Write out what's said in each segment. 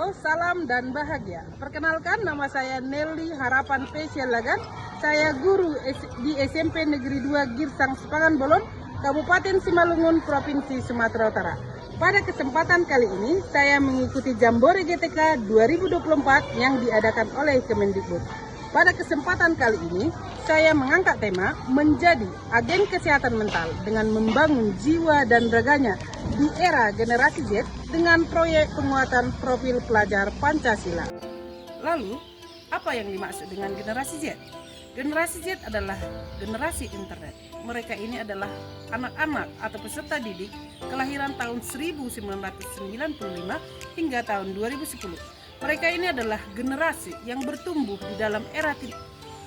Halo, salam dan bahagia. Perkenalkan, nama saya Nelly Harapan Facial Lagan. Saya guru di SMP Negeri 2 Girsang Sepangan Bolon, Kabupaten Simalungun, Provinsi Sumatera Utara. Pada kesempatan kali ini, saya mengikuti Jambore GTK 2024 yang diadakan oleh Kemendikbud. Pada kesempatan kali ini, saya mengangkat tema menjadi agen kesehatan mental dengan membangun jiwa dan raganya di era generasi Z dengan proyek penguatan profil pelajar Pancasila. Lalu, apa yang dimaksud dengan generasi Z? Generasi Z adalah generasi internet. Mereka ini adalah anak-anak atau peserta didik kelahiran tahun 1995 hingga tahun 2010. Mereka ini adalah generasi yang bertumbuh di dalam era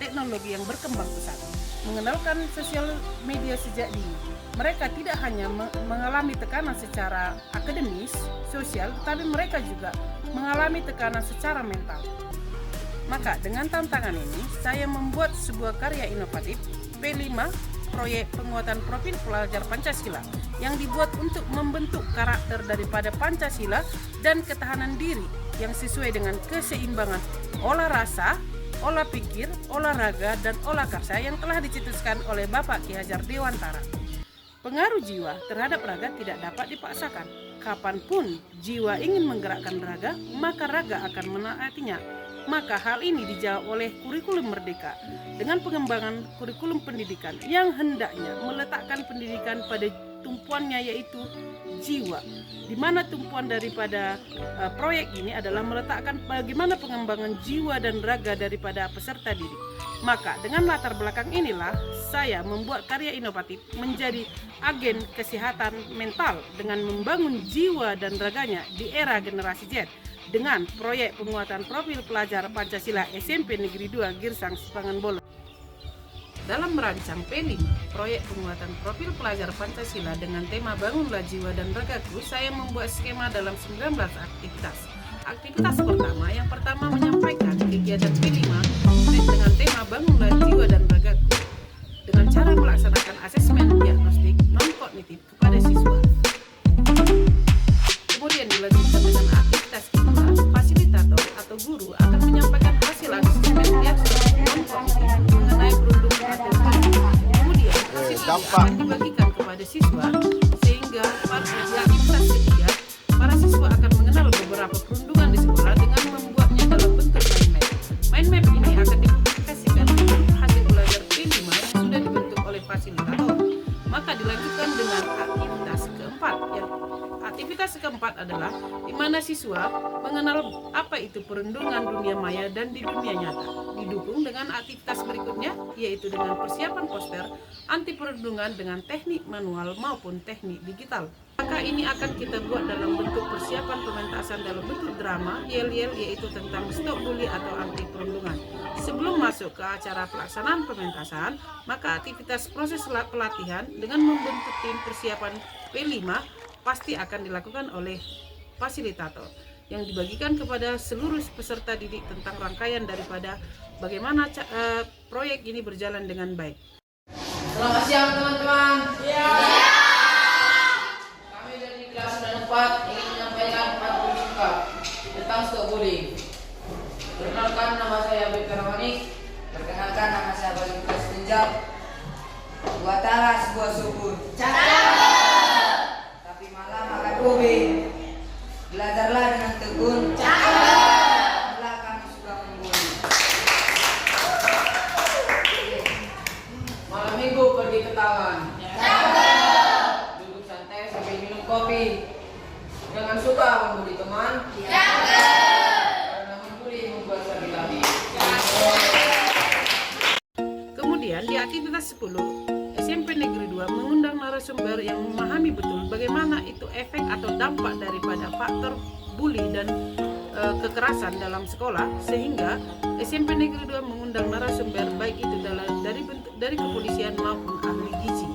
teknologi yang berkembang pesat, mengenalkan sosial media sejak dini. Mereka tidak hanya mengalami tekanan secara akademis, sosial, tetapi mereka juga mengalami tekanan secara mental. Maka dengan tantangan ini, saya membuat sebuah karya inovatif P5, proyek penguatan profil pelajar Pancasila, yang dibuat untuk membentuk karakter daripada Pancasila dan ketahanan diri yang sesuai dengan keseimbangan olah rasa, olah pikir, olahraga, dan olah karsa yang telah dicetuskan oleh Bapak Ki Hajar Dewantara. Pengaruh jiwa terhadap raga tidak dapat dipaksakan. Kapanpun jiwa ingin menggerakkan raga, maka raga akan menaatinya. Maka hal ini dijawab oleh kurikulum Merdeka dengan pengembangan kurikulum pendidikan yang hendaknya meletakkan pendidikan pada tumpuannya, yaitu jiwa, di mana tumpuan daripada proyek ini adalah meletakkan bagaimana pengembangan jiwa dan raga daripada peserta didik. Maka dengan latar belakang inilah saya membuat karya inovatif menjadi agen kesehatan mental dengan membangun jiwa dan raganya di era generasi Z dengan proyek penguatan profil pelajar Pancasila SMP Negeri 2 Girsang Sepangan Bolon. Dalam merancang P5, proyek penguatan profil pelajar Pancasila dengan tema Bangunlah Jiwa dan Ragaku, saya membuat skema dalam 19 aktivitas. Aktivitas pertama, yang pertama menyampaikan kegiatan P5 dengan tema Bangunlah Jiwa dan Ragaku dengan cara melaksanakan asesmen diagnostik non-kognitif kepada siswa. Kemudian dilanjutkan dengan aktivitas kedua, fasilitator atau guru akan menyampaikan hasil asesmen diagnostik non-kognitif mengenai perundungan atau kemudian hasil ini akan dibagikan kepada siswa sehingga pada aktivitas ketiga para siswa akan mengenal beberapa perundungan di sekolah dengan membuatnya dalam bentuk mind map. Mind map ini akan dipublikasikan untuk hasil belajar P5 yang sudah dibentuk oleh fasilitator. Maka dilanjutkan dengan aktivitas keempat. Aktivitas keempat adalah di mana siswa mengenal apa itu perundungan dunia maya dan di dunia nyata. Didukung dengan aktivitas berikutnya, yaitu dengan persiapan poster anti perundungan dengan teknik manual maupun teknik digital. Maka ini akan kita buat dalam bentuk persiapan pementasan dalam bentuk drama, yel-yel, yaitu tentang stop bully atau anti perundungan. Sebelum masuk ke acara pelaksanaan pementasan, maka aktivitas proses pelatihan dengan membentuk tim persiapan P5 pasti akan dilakukan oleh fasilitator yang dibagikan kepada seluruh peserta didik tentang rangkaian daripada bagaimana proyek ini berjalan dengan baik. Selamat siang teman-teman. Kami dari kelas 94 ingin menyampaikan 4 berita tentang stop bullying. Perkenalkan, nama saya Bebe Ramanik. Perkenalkan, nama saya Bayu Punjab. Buatlah sebuah subur, tapi malah makan ubi. Belajarlah dengan tekun, malah kami suka membuli. Malam minggu pergi ke taman. Duduk santai sambil minum kopi. Jangan suka membuli teman. Karena membuli membuat sakit hati. Kemudian di aktivitas 10, SMP Negeri 2 mengundang narasumber yang memahami betul bagaimana itu efek atau dampak daripada faktor bully dan kekerasan dalam sekolah, sehingga SMP Negeri 2 mengundang narasumber baik itu dari kepolisian maupun ahli gizi.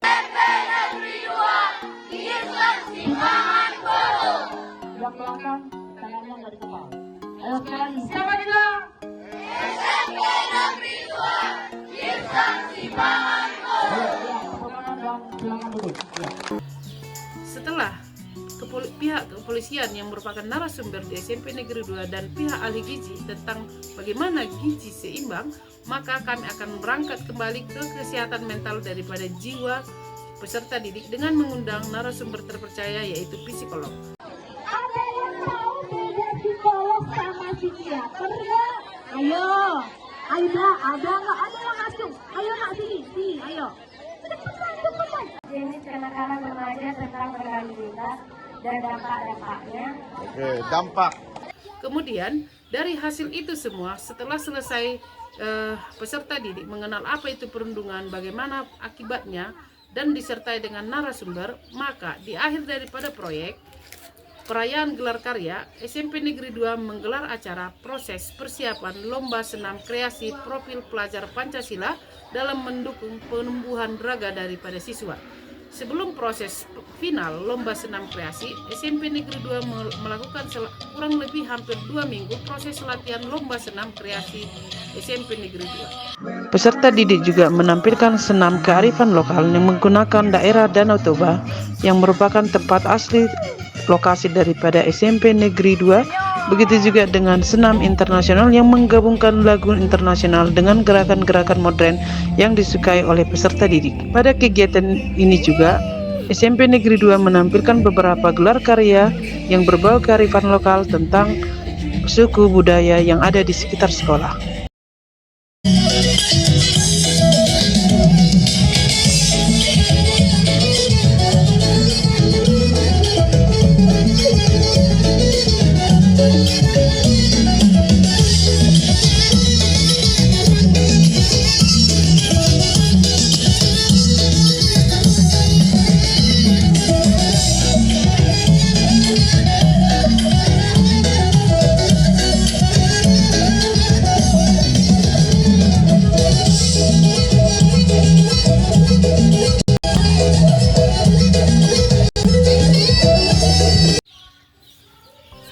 SMP Negeri 2 Girsang Sepangan Bolon. Yang belakang tangannya nggak dikepal. Ayo sekali, siapa kita? SMP Negeri 2 Girsang Sepangan Bolon. Ya, tangan dan silakan duduk. Ya. Setelah pihak kepolisian yang merupakan narasumber di SMP Negeri 2 dan pihak ahli gizi tentang bagaimana gizi seimbang, maka kami akan berangkat kembali ke kesehatan mental daripada jiwa peserta didik dengan mengundang narasumber terpercaya yaitu psikolog. Ada yang tahu beda psikolog sama psikiater nggak? Ayo, ada nggak? Ada yang masuk. Ayo nggak sini, ayo. Cepetan. Ini anak-anak remaja tentang berkali-kali dan dampak-dampaknya. Oke, dampak. Kemudian dari hasil itu semua, setelah selesai peserta didik mengenal apa itu perundungan, bagaimana akibatnya, dan disertai dengan narasumber, maka di akhir daripada proyek perayaan gelar karya, SMP Negeri 2 menggelar acara proses persiapan lomba senam kreasi profil pelajar Pancasila dalam mendukung penumbuhan raga daripada siswa. Sebelum proses final lomba senam kreasi, SMP Negeri 2 melakukan kurang lebih hampir 2 minggu proses latihan lomba senam kreasi SMP Negeri 2. Peserta didik juga menampilkan senam kearifan lokal yang menggunakan daerah Danau Toba yang merupakan tempat asli lokasi daripada SMP Negeri 2. Begitu juga dengan senam internasional yang menggabungkan lagu internasional dengan gerakan-gerakan modern yang disukai oleh peserta didik. Pada kegiatan ini juga, SMP Negeri 2 menampilkan beberapa gelar karya yang berbau kearifan lokal tentang suku budaya yang ada di sekitar sekolah.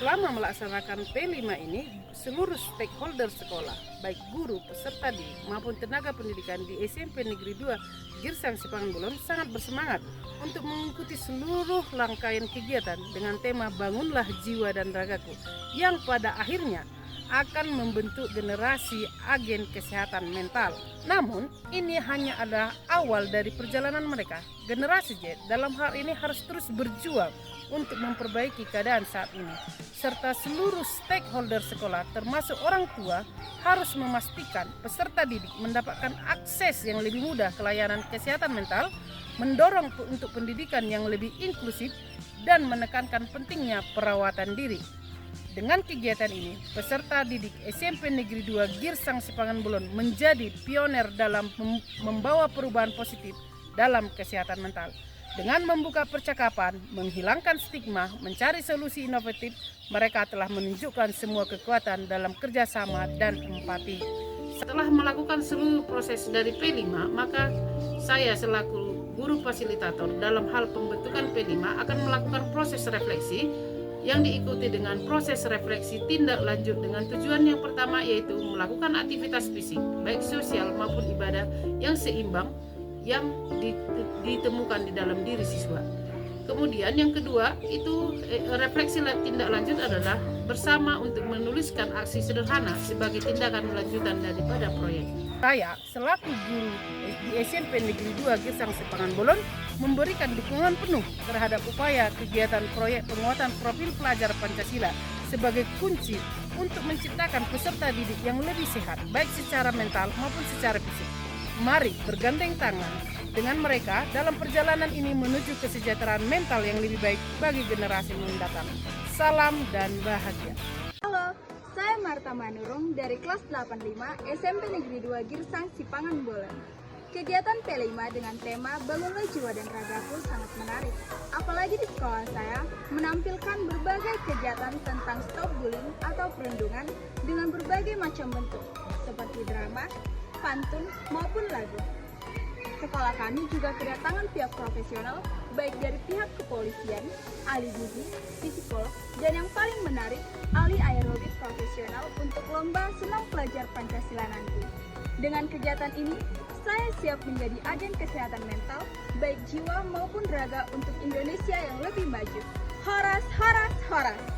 Selama melaksanakan P5 ini, seluruh stakeholder sekolah, baik guru, peserta didik maupun tenaga pendidikan di SMP Negeri 2 Girsang Sipangan Bolon sangat bersemangat untuk mengikuti seluruh rangkaian kegiatan dengan tema Bangunlah Jiwa dan Ragaku, yang pada akhirnya akan membentuk generasi agen kesehatan mental. Namun, ini hanya adalah awal dari perjalanan mereka. Generasi Z dalam hal ini harus terus berjuang untuk memperbaiki keadaan saat ini. Serta seluruh stakeholder sekolah, termasuk orang tua, harus memastikan peserta didik mendapatkan akses yang lebih mudah ke layanan kesehatan mental, mendorong untuk pendidikan yang lebih inklusif, dan menekankan pentingnya perawatan diri. Dengan kegiatan ini, peserta didik SMP Negeri 2 Girsang Sipangan Bolon menjadi pioner dalam membawa perubahan positif dalam kesehatan mental. Dengan membuka percakapan, menghilangkan stigma, mencari solusi inovatif, mereka telah menunjukkan semua kekuatan dalam kerjasama dan empati. Setelah melakukan seluruh proses dari P5, maka saya selaku guru fasilitator dalam hal pembentukan P5 akan melakukan proses refleksi yang diikuti dengan proses refleksi tindak lanjut dengan tujuan yang pertama, yaitu melakukan aktivitas fisik baik sosial maupun ibadah yang seimbang yang ditemukan di dalam diri siswa. Kemudian yang kedua itu refleksi tindak lanjut adalah bersama untuk menuliskan aksi sederhana sebagai tindakan lanjutan daripada proyek. Saya selaku guru di SMP Negeri 2 Girsang Sipangan Bolon memberikan dukungan penuh terhadap upaya kegiatan proyek penguatan profil pelajar Pancasila sebagai kunci untuk menciptakan peserta didik yang lebih sehat baik secara mental maupun secara fisik. Mari bergandeng tangan dengan mereka dalam perjalanan ini menuju kesejahteraan mental yang lebih baik bagi generasi mendatang. Salam dan bahagia. Halo, saya Marta Manurung dari kelas 85 SMP Negeri 2 Girsang Sipangan Bolon. Kegiatan P5 dengan tema Bangunlah Jiwa dan Ragaku sangat menarik. Apalagi di sekolah saya menampilkan berbagai kegiatan tentang stop bullying atau perundungan dengan berbagai macam bentuk, seperti drama, pantun, maupun lagu. Sekolah kami juga kedatangan pihak profesional, baik dari pihak kepolisian, ahli gizi, psikolog, dan yang paling menarik, ahli aerobik profesional untuk lomba senam pelajar Pancasila nanti. Dengan kegiatan ini, saya siap menjadi agen kesehatan mental, baik jiwa maupun raga untuk Indonesia yang lebih maju. Horas Horas.